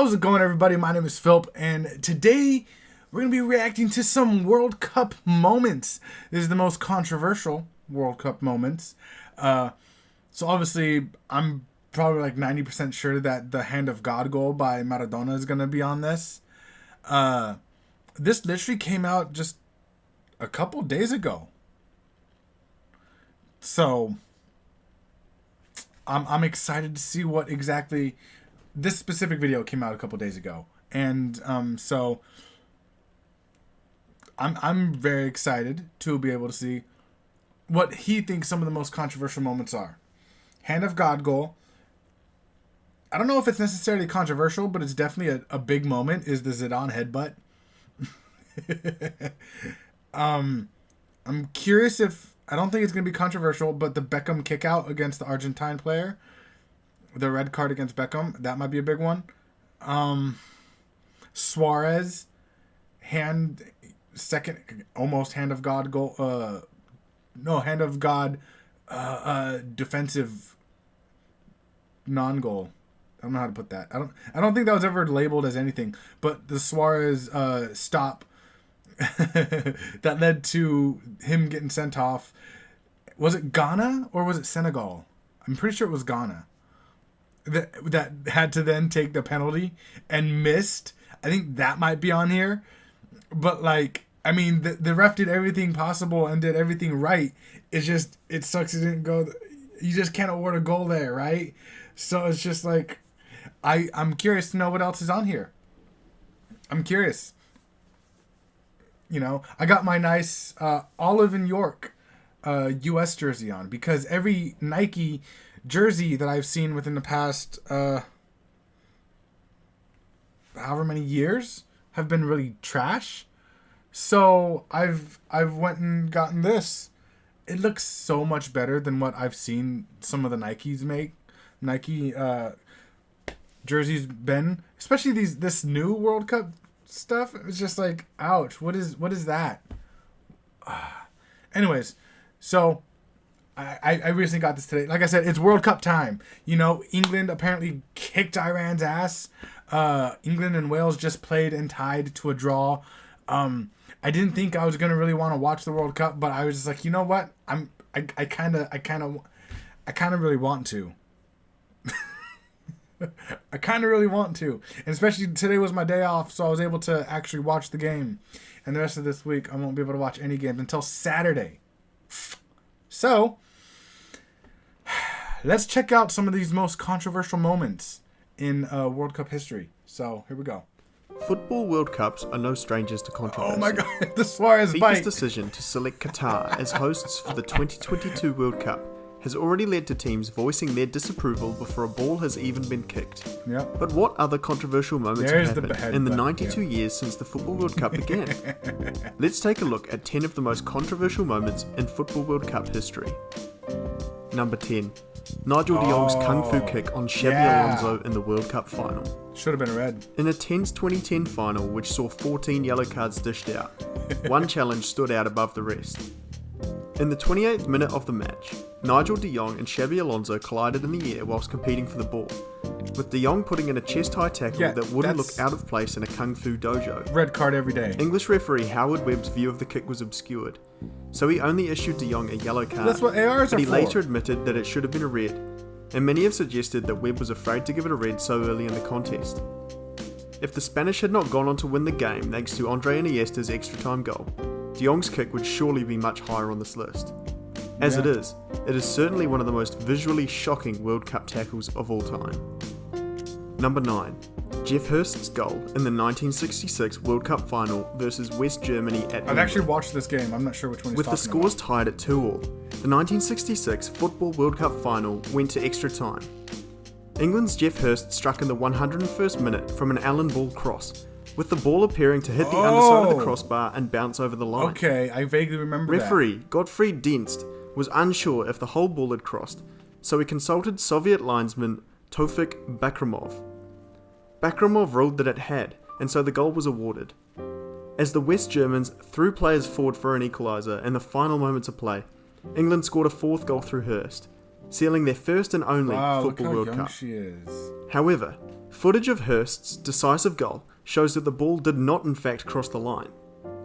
How's it going, everybody? My name is Philip, and today we're going to be reacting to some World Cup moments. This is the most controversial World Cup moments. So obviously, I'm probably like 90% sure that the Hand of God goal by Maradona is going to be on this. This literally came out just a couple days ago. So I'm excited to see what exactly... This specific video came out a couple days ago, and so I'm very excited to be able to see what he thinks some of the most controversial moments are. Hand of God goal. I don't know if it's necessarily controversial, but it's definitely a big moment. Is the Zidane headbutt? I'm curious if... I don't think it's going to be controversial, but the Beckham kick out against the Argentine player, the red card against Beckham, that might be a big one. Suarez, almost Hand of God goal. Hand of God, defensive non-goal. I don't know how to put that. I don't think that was ever labeled as anything. But the Suarez stop that led to him getting sent off. Was it Ghana or was it Senegal? I'm pretty sure it was Ghana. That had to then take the penalty and missed. I think that might be on here. But, like, I mean, the ref did everything possible and did everything right. It's just, it sucks it didn't go. You just can't award a goal there, right? So it's just like, I'm curious to know what else is on here. I'm curious. You know, I got my nice Olive and York U.S. jersey on because every Nike jersey that I've seen within the past however many years have been really trash. So I've went and gotten this. It looks so much better than what I've seen some of the Nikes make. Nike jerseys been, especially this new World Cup stuff. It's just like, ouch, what is that? Anyways, so I recently got this today. Like I said, it's World Cup time. You know, England apparently kicked Iran's ass. England and Wales just played and tied to a draw. I didn't think I was gonna really want to watch the World Cup, but I was just like, you know what? I kind of really want to. I kind of really want to. And especially today was my day off, so I was able to actually watch the game. And the rest of this week, I won't be able to watch any games until Saturday. So, let's check out some of these most controversial moments in World Cup history. So, here we go. Football World Cups are no strangers to controversy. Oh my god, the Suarez bite. FIFA's decision to select Qatar as hosts for the 2022 World Cup has already led to teams voicing their disapproval before a ball has even been kicked. Yep. But what other controversial moments have happened in the 92 years since the Football World Cup began? Let's take a look at 10 of the most controversial moments in Football World Cup history. Number 10. Nigel de Jong's Kung Fu kick on Xabi Alonso in the World Cup final. Should have been red. In a tense 2010 final which saw 14 yellow cards dished out, one challenge stood out above the rest. In the 28th minute of the match, Nigel de Jong and Xabi Alonso collided in the air whilst competing for the ball, with de Jong putting in a chest-high tackle that wouldn't look out of place in a Kung Fu dojo. Red card every day. English referee Howard Webb's view of the kick was obscured, so he only issued de Jong a yellow card. That's what ARs but are he for. later admitted that it should have been a red, and many have suggested that Webb was afraid to give it a red so early in the contest. If the Spanish had not gone on to win the game thanks to Andre Iniesta's extra-time goal, de Jong's kick would surely be much higher on this list. As it is certainly one of the most visually shocking World Cup tackles of all time. Number 9. Jeff Hurst's goal in the 1966 World Cup final versus West Germany at I've actually watched this game. I'm not sure which one he's with the scores tied at 2-2. The 1966 Football World Cup final went to extra time. England's Jeff Hurst struck in the 101st minute from an Allen ball cross, with the ball appearing to hit the underside of the crossbar and bounce over the line. Okay, I vaguely remember Referee Gottfried Dienst was unsure if the whole ball had crossed, so he consulted Soviet linesman Tofik Bakramov. Bakramov ruled that it had, and so the goal was awarded. As the West Germans threw players forward for an equaliser in the final moments of play, England scored a fourth goal through Hurst. sealing their first and only Wow, look Football how World young Cup. she is. However, footage of Hurst's decisive goal shows that the ball did not in fact cross the line.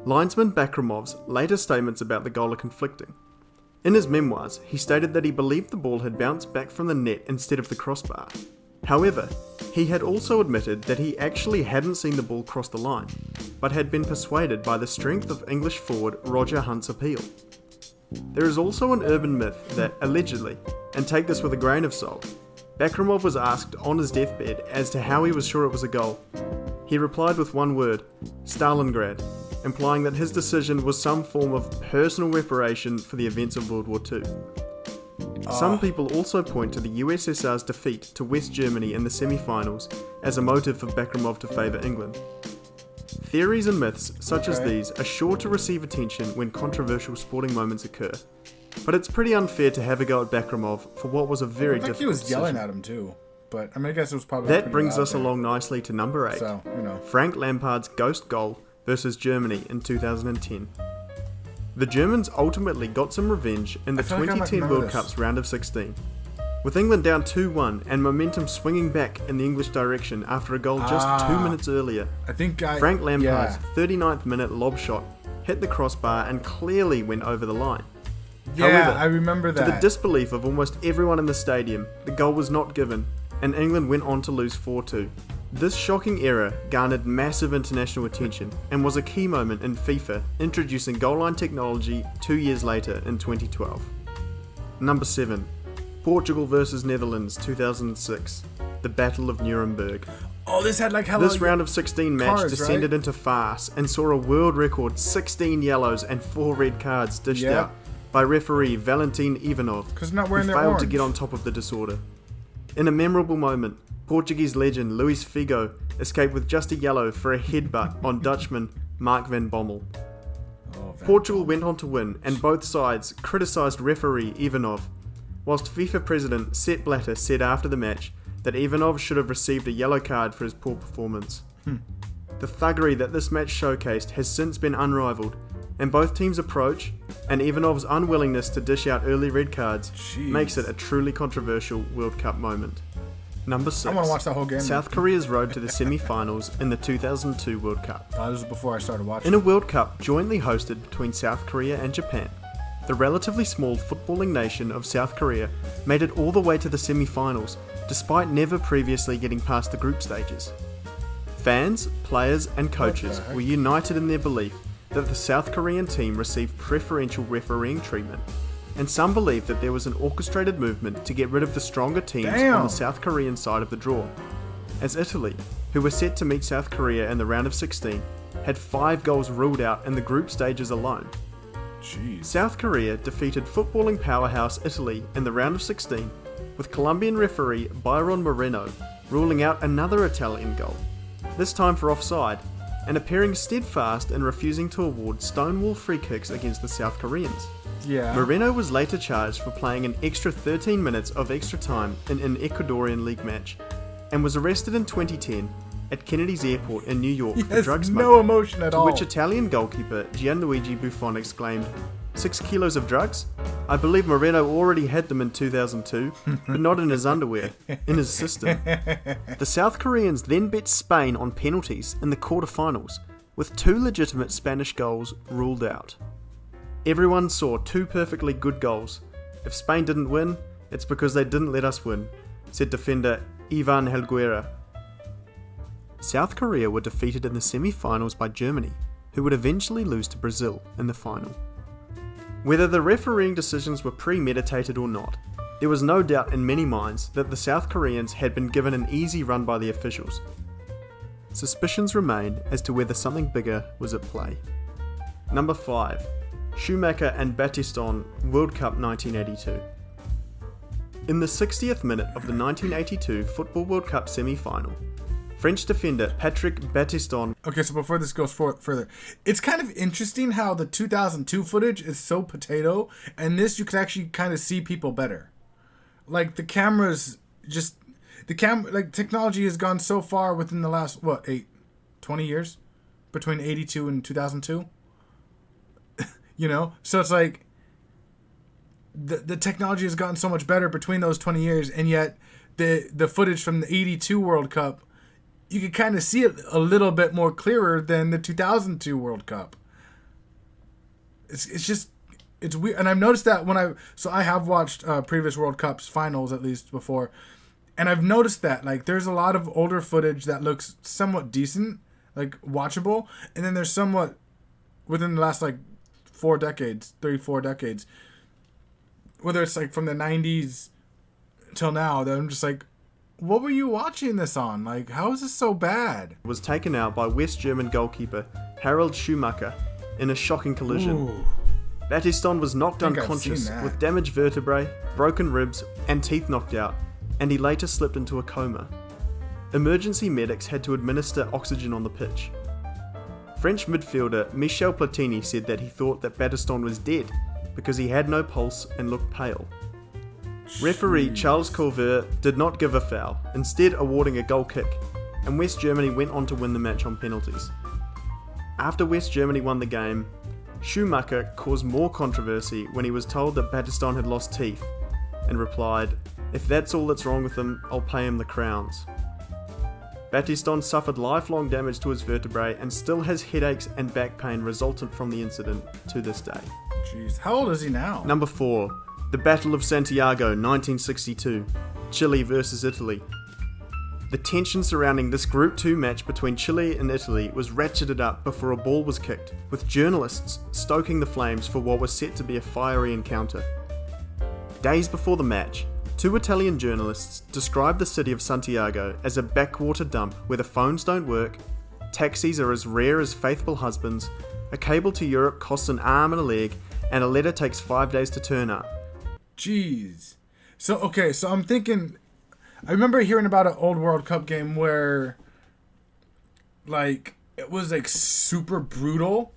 Linesman Bakramov's later statements about the goal are conflicting. In his memoirs, he stated that he believed the ball had bounced back from the net instead of the crossbar. However, he had also admitted that he actually hadn't seen the ball cross the line, but had been persuaded by the strength of English forward Roger Hunt's appeal. There is also an urban myth that, allegedly, and take this with a grain of salt, Bakramov was asked on his deathbed as to how he was sure it was a goal. He replied with one word, Stalingrad, implying that his decision was some form of personal reparation for the events of World War II. Some people also point to the USSR's defeat to West Germany in the semi-finals as a motive for Bakramov to favour England. Theories and myths such as these are sure to receive attention when controversial sporting moments occur, but it's pretty unfair to have a go at Bakramov for what was a very difficult he was decision. yelling at him too, but I mean, I guess it was probably That pretty brings loud us there. along nicely to number 8, So, you know. Frank Lampard's ghost goal versus Germany in 2010. The Germans ultimately got some revenge in the I feel like I might 2010 remember World this. Cup's round of 16. With England down 2-1 and momentum swinging back in the English direction after a goal just 2 minutes earlier, I think Frank Lampard's 39th minute lob shot hit the crossbar and clearly went over the line. Yeah, However, I remember that. to the disbelief of almost everyone in the stadium, the goal was not given, and England went on to lose 4-2. This shocking error garnered massive international attention and was a key moment in FIFA introducing goal line technology 2 years later in 2012. Number 7. Portugal vs Netherlands 2006. The Battle of Nuremberg. Oh, this had like hella... This round of 16 match cards, descended right? into farce and saw a world record 16 yellows and 4 red cards dished Yeah. out by referee Valentin Ivanov, 'Cause not who wearing their failed to orange. get on top of the disorder. In a memorable moment, Portuguese legend Luis Figo escaped with just a yellow for a headbutt on Dutchman Mark van Bommel. Oh, Van Portugal went on to win, and both sides criticised referee Ivanov, whilst FIFA president Sepp Blatter said after the match that Ivanov should have received a yellow card for his poor performance. The thuggery that this match showcased has since been unrivaled, and both teams' approach and Ivanov's unwillingness to dish out early red cards Jeez. makes it a truly controversial World Cup moment. Number 6. I wanna watch that whole game. South Korea's road to the semi-finals in the 2002 World Cup. This was before I started watching. In a World Cup jointly hosted between South Korea and Japan, the relatively small footballing nation of South Korea made it all the way to the semi-finals, despite never previously getting past the group stages. Fans, players and coaches heck? were united in their belief that the South Korean team received preferential refereeing treatment, and some believed that there was an orchestrated movement to get rid of the stronger teams on Damn. the South Korean side of the draw, as Italy, who were set to meet South Korea in the round of 16, had 5 goals ruled out in the group stages alone. Jeez. South Korea defeated footballing powerhouse Italy in the round of 16, with Colombian referee Byron Moreno ruling out another Italian goal, this time for offside, and appearing steadfast in refusing to award stonewall free kicks against the South Koreans. Yeah. Moreno was later charged for playing an extra 13 minutes of extra time in an Ecuadorian league match, and was arrested in 2010 at Kennedy's Airport in New York He for has drug no smuggling. emotion at To all. which Italian goalkeeper Gianluigi Buffon exclaimed, 6 kilos of drugs? I believe Moreno already had them in 2002, but not in his underwear, in his system. The South Koreans then bet Spain on penalties in the quarterfinals, with 2 legitimate Spanish goals ruled out. Everyone saw 2 perfectly good goals. If Spain didn't win, it's because they didn't let us win, said defender Ivan Helguera. South Korea were defeated in the semi-finals by Germany, who would eventually lose to Brazil in the final. Whether the refereeing decisions were premeditated or not, there was no doubt in many minds that the South Koreans had been given an easy run by the officials. Suspicions remain as to whether something bigger was at play. Number 5. Schumacher and Battiston World Cup 1982. In the 60th minute of the 1982 Football World Cup semi-final, French defender Patrick Battiston... Okay, so before this goes further, it's kind of interesting how the 2002 footage is so potato, and this you could actually kind of see people better. Like, the cameras just... Like, technology has gone so far within the last, 20 years? Between 82 and 2002? You know? So it's like... the technology has gotten so much better between those 20 years, and yet the footage from the 82 World Cup, you could kind of see it a little bit more clearer than the 2002 World Cup. It's weird, and I've noticed that I have watched previous World Cups finals at least before, and I've noticed that like there's a lot of older footage that looks somewhat decent, like watchable, and then there's somewhat within the last like 4 decades, 3-4 decades, whether it's like from the 90s till now, that I'm just like, what were you watching this on? Like, how is this so bad? Was taken out by West German goalkeeper Harald Schumacher in a shocking collision. Ooh. Battiston was knocked unconscious with damaged vertebrae, broken ribs, and teeth knocked out, and he later slipped into a coma. Emergency medics had to administer oxygen on the pitch. French midfielder Michel Platini said that he thought that Battiston was dead because he had no pulse and looked pale. Referee Charles Colvert did not give a foul, instead awarding a goal kick, and West Germany went on to win the match on penalties. After West Germany won the game, Schumacher caused more controversy when he was told that Battiston had lost teeth, and replied, "If that's all that's wrong with him, I'll pay him the crowns." Battiston suffered lifelong damage to his vertebrae and still has headaches and back pain resultant from the incident to this day. Jeez, how old is he now? Number 4. The Battle of Santiago, 1962. Chile versus Italy. The tension surrounding this Group 2 match between Chile and Italy was ratcheted up before a ball was kicked, with journalists stoking the flames for what was set to be a fiery encounter. Days before the match, 2 Italian journalists described the city of Santiago as a backwater dump where the phones don't work, taxis are as rare as faithful husbands, a cable to Europe costs an arm and a leg, and a letter takes 5 days to turn up. Jeez. So I'm thinking, I remember hearing about an old World Cup game where, like, it was, like, super brutal.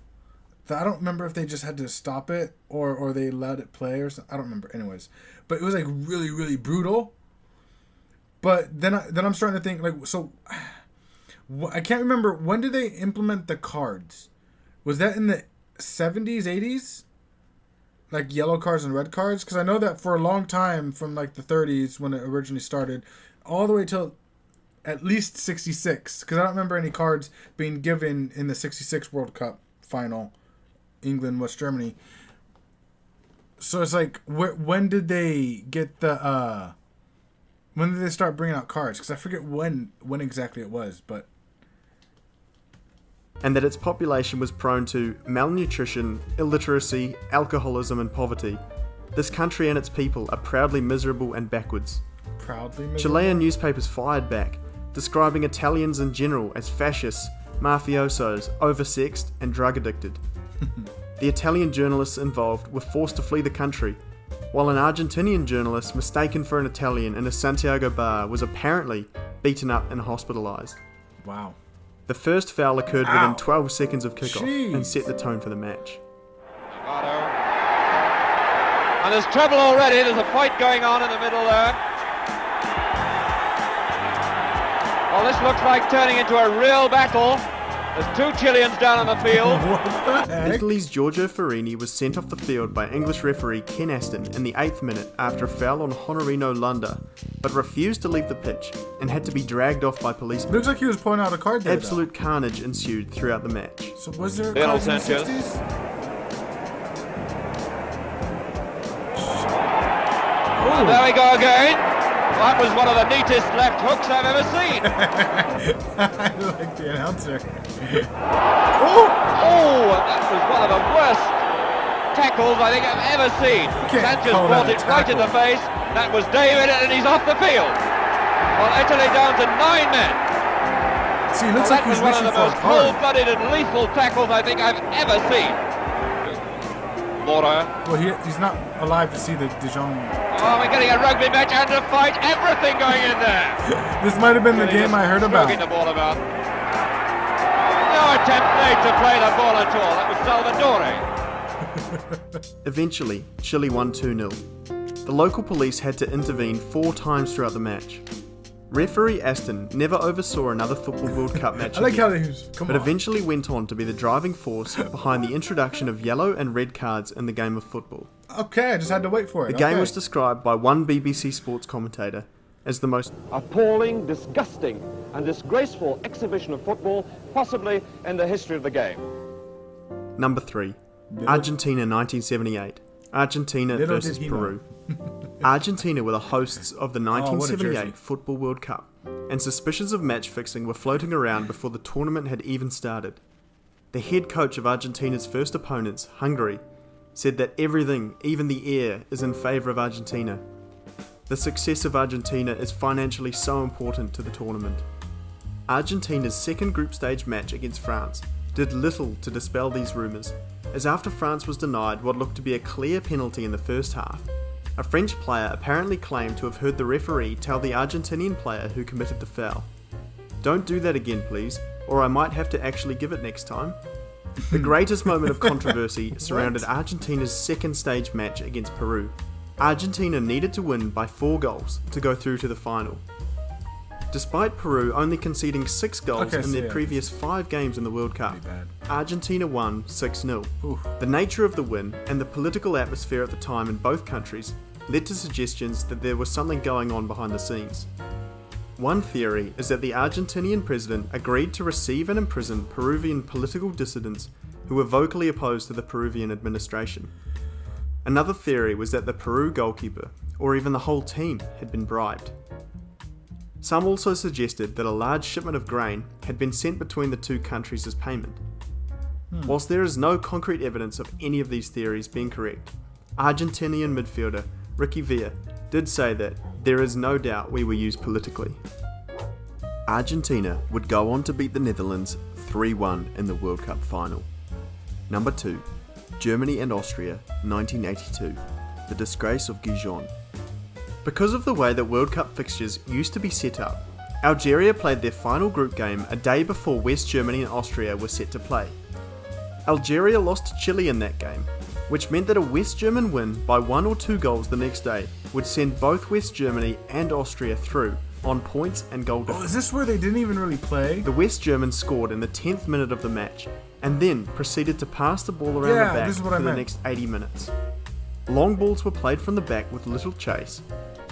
I don't remember if they just had to stop it or they let it play or something. I don't remember. Anyways. But it was, like, really, really brutal. But then I'm starting to think, like, so, I can't remember, when did they implement the cards? Was that in the 70s, 80s? Like yellow cards and red cards? Because I know that for a long time, from like the 30s when it originally started, all the way till at least 66. Because I don't remember any cards being given in the 66 World Cup final, England, West Germany. So it's like, when did they get the, when did they start bringing out cards? Because I forget when exactly it was, but... And that its population was prone to malnutrition, illiteracy, alcoholism and poverty. This country and its people are proudly miserable and backwards. Proudly miserable? Chilean newspapers fired back, describing Italians in general as fascists, mafiosos, oversexed and drug addicted. The Italian journalists involved were forced to flee the country, while an Argentinian journalist mistaken for an Italian in a Santiago bar was apparently beaten up and hospitalised. Wow. The first foul occurred within 12 seconds of kickoff and set the tone for the match. And there's trouble already. There's a fight going on in the middle there. Well, this looks like turning into a real battle. There's 2 Chileans down on the field. What the heck? Italy's Giorgio Farini was sent off the field by English referee Ken Aston in the 8th minute after a foul on Honorino Lunda, but refused to leave the pitch and had to be dragged off by policemen. Looks like he was pulling out a card there. Absolute carnage ensued throughout the match. So was there cards in the 60s? And there we go again. That was one of the neatest left hooks I've ever seen. I like the announcer. Oh, and that was one of the worst tackles I think I've ever seen. Sanchez brought it right in the face. That was David, and he's off the field. Well, Italy down to 9 men. See, it looks like he's one of reaching the for a most card. cold-blooded and lethal tackles I think I've ever seen. Mora. Well, he's not alive to see the Dijon. Oh, we're getting a rugby match and a fight. Everything going in there. This might have been the game I heard about. The ball about. No attempt made to play the ball at all. That was Salvatore. Eventually, Chile won 2-0. The local police had to intervene 4 times throughout the match. Referee Aston never oversaw another Football World Cup match I like again, how they use. but eventually went on to be the driving force behind the introduction of yellow and red cards in the game of football. Okay, I just had to wait for it. The game was described by one BBC Sports commentator as the most appalling, disgusting and disgraceful exhibition of football possibly in the history of the game. Number 3. Argentina 1978. Argentina versus Peru. Argentina were the hosts of the 1978 Football World Cup, and suspicions of match fixing were floating around before the tournament had even started. The head coach of Argentina's first opponents, Hungary, said that everything, even the air, is in favour of Argentina. The success of Argentina is financially so important to the tournament. Argentina's second group stage match against France did little to dispel these rumours, as after France was denied what looked to be a clear penalty in the first half, a French player apparently claimed to have heard the referee tell the Argentinian player who committed the foul, "Don't do that again please, or I might have to actually give it next time." The greatest moment of controversy surrounded Argentina's second stage match against Peru. Argentina needed to win by 4 goals to go through to the final. Despite Peru only conceding 6 goals in their previous 5 games in the World Cup, Argentina won 6-0. The nature of the win and the political atmosphere at the time in both countries led to suggestions that there was something going on behind the scenes. One theory is that the Argentinian president agreed to receive and imprison Peruvian political dissidents who were vocally opposed to the Peruvian administration. Another theory was that the Peru goalkeeper, or even the whole team, had been bribed. Some also suggested that a large shipment of grain had been sent between the two countries as payment. Whilst there is no concrete evidence of any of these theories being correct, Argentinian midfielder Ricky Villa did say that there is no doubt we were used politically. Argentina would go on to beat the Netherlands 3-1 in the World Cup final. Number 2. Germany and Austria, 1982. The disgrace of Gijon. Because of the way that World Cup fixtures used to be set up, Algeria played their final group game a day before West Germany and Austria were set to play. Algeria lost to Chile in that game, which meant that a West German win by 1 or 2 goals the next day would send both West Germany and Austria through on points and goal difference. Oh, is this where they didn't even really play? The West Germans scored in the 10th minute of the match, and then proceeded to pass the ball around the back for the next 80 minutes. Long balls were played from the back with little chase.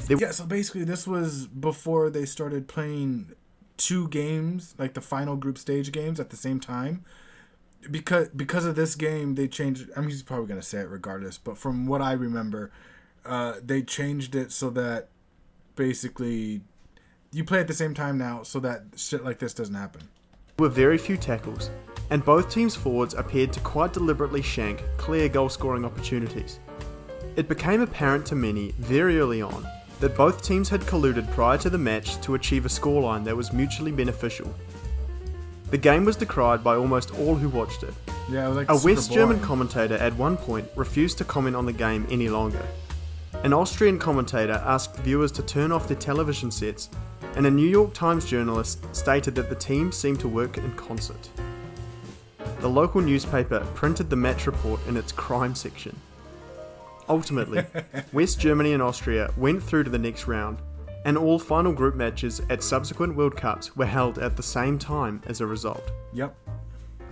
So basically this was before they started playing 2 games, like the final group stage games at the same time. Because of this game, they changed. I mean, he's probably going to say it regardless, but from what I remember, they changed it so that basically you play at the same time now so that shit like this doesn't happen. There were very few tackles, and both teams' forwards appeared to quite deliberately shank clear goal-scoring opportunities. It became apparent to many very early on that both teams had colluded prior to the match to achieve a scoreline that was mutually beneficial. The game was decried by almost all who watched it. Yeah, it was like a West German commentator at one point refused to comment on the game any longer. An Austrian commentator asked viewers to turn off their television sets, and a New York Times journalist stated that the teams seemed to work in concert. The local newspaper printed the match report in its crime section. Ultimately, West Germany and Austria went through to the next round, and all final group matches at subsequent World Cups were held at the same time as a result. Yep.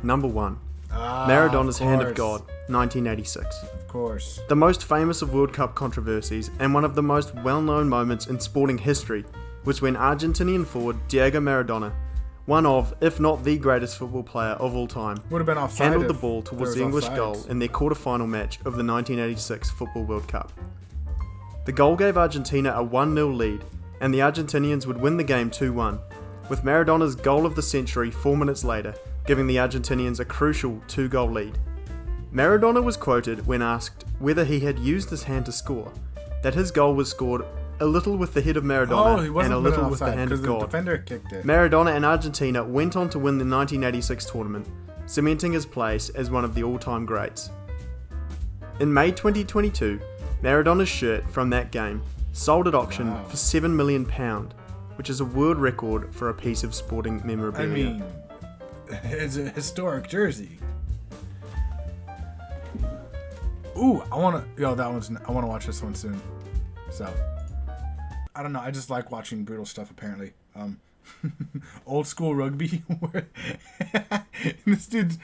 Number 1. Maradona's Hand of God, 1986. Of course. The most famous of World Cup controversies and one of the most well-known moments in sporting history was when Argentinian forward Diego Maradona, one of, if not the greatest football player of all time, would have been offside, handled the ball towards the English goal in their quarter-final match of the 1986 Football World Cup. The goal gave Argentina a 1-0 lead, and the Argentinians would win the game 2-1, with Maradona's goal of the century 4 minutes later, giving the Argentinians a crucial 2-goal lead. Maradona was quoted when asked whether he had used his hand to score, that his goal was scored a little with the head of Maradona and a little with the hand of God. The defender kicked it. Maradona and Argentina went on to win the 1986 tournament, cementing his place as one of the all-time greats. In May 2022, Maradona's shirt from that game sold at auction for £7 million, which is a world record for a piece of sporting memorabilia. I mean, it's a historic jersey. Ooh, I want to watch this one soon. So, I don't know. I just like watching brutal stuff. Apparently, old school rugby. Where this dude's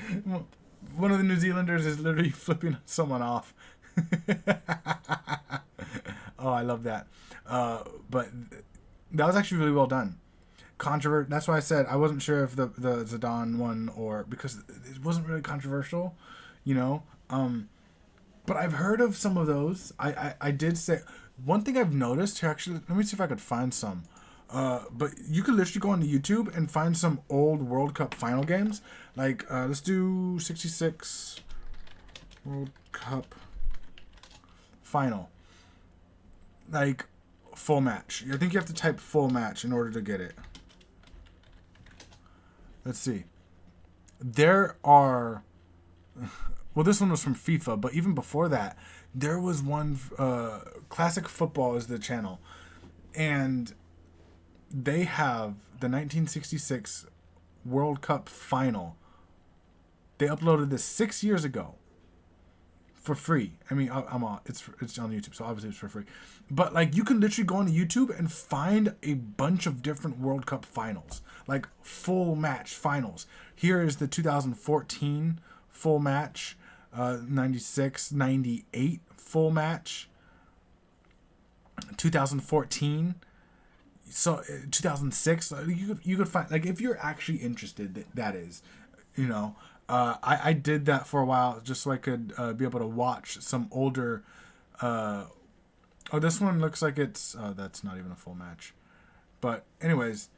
one of the New Zealanders is literally flipping someone off. Oh, I love that. But that was actually really well done. That's why I said I wasn't sure if the Zidane one, or because it wasn't really controversial, you know. But I've heard of some of those. I did say one thing I've noticed here. Actually, let me see if I could find some. But you could literally go on YouTube and find some old World Cup final games. Like let's do 66 World Cup final. Like full match. I think you have to type full match in order to get it. Let's see. There are... Well, this one was from FIFA, but even before that, there was one... Classic Football is the channel. And they have the 1966 World Cup final. They uploaded this 6 years ago. For free. I mean, it's on YouTube, so obviously it's for free. But like, you can literally go on YouTube and find a bunch of different World Cup finals, like full match finals. Here is the 2014 full match, 96, 98 full match, 2014. So 2006. You could find, like, if you're actually interested, that is, you know. I did that for a while just so I could be able to watch some older... this one looks like it's... that's not even a full match. But anyways,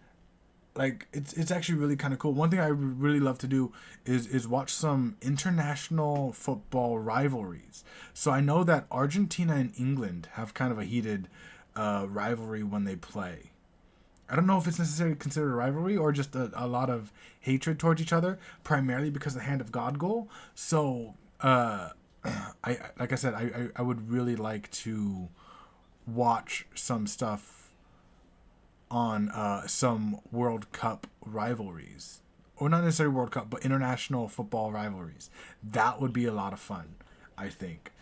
like, it's actually really kind of cool. One thing I really love to do is watch some international football rivalries. So I know that Argentina and England have kind of a heated rivalry when they play. I don't know if it's necessarily considered a rivalry or just a lot of hatred towards each other, primarily because of the Hand of God goal. So, I would really like to watch some stuff on some World Cup rivalries. Or not necessarily World Cup, but international football rivalries. That would be a lot of fun, I think.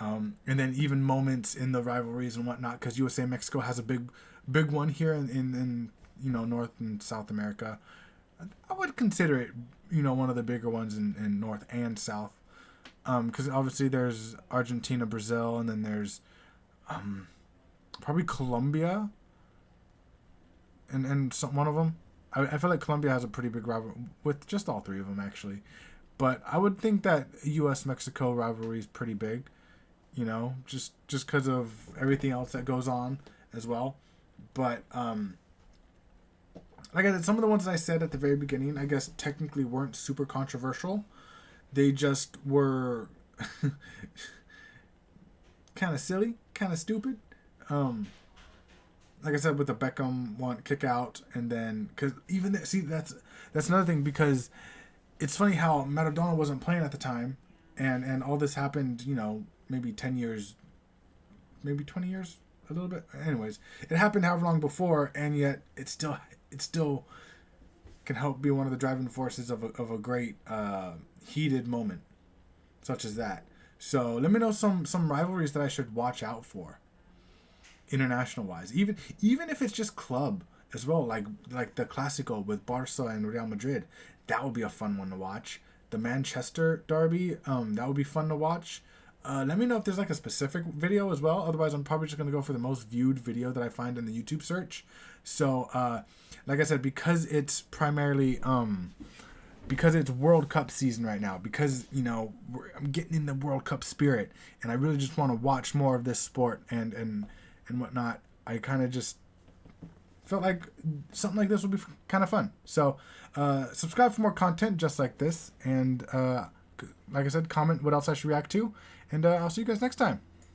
And then even moments in the rivalries and whatnot, because USA and Mexico has a big one here in North and South America. I would consider it, one of the bigger ones in North and South. Because obviously there's Argentina, Brazil, and then there's probably Colombia. And one of them. I feel like Colombia has a pretty big rivalry with just all three of them, actually. But I would think that U.S.-Mexico rivalry is pretty big. Just because of everything else that goes on as well. But, like I said, some of the ones that I said at the very beginning, I guess technically weren't super controversial. They just were kind of silly, kind of stupid. Like I said, with the Beckham one, kick out, and then, because even, that's another thing, because it's funny how Maradona wasn't playing at the time, and all this happened, maybe 10 years, maybe 20 years, a little bit. Anyways, it happened however long before, and yet it still can help be one of the driving forces of a great heated moment, such as that. So let me know some rivalries that I should watch out for, international wise. Even if it's just club as well, like the Clásico with Barca and Real Madrid, that would be a fun one to watch. The Manchester derby, that would be fun to watch. Let me know if there's like a specific video as well. Otherwise, I'm probably just going to go for the most viewed video that I find in the YouTube search. So, like I said, because it's primarily, because it's World Cup season right now, because, I'm getting in the World Cup spirit, and I really just want to watch more of this sport and whatnot, I kind of just felt like something like this would be kind of fun. So, subscribe for more content just like this, and like I said, comment what else I should react to, and I'll see you guys next time.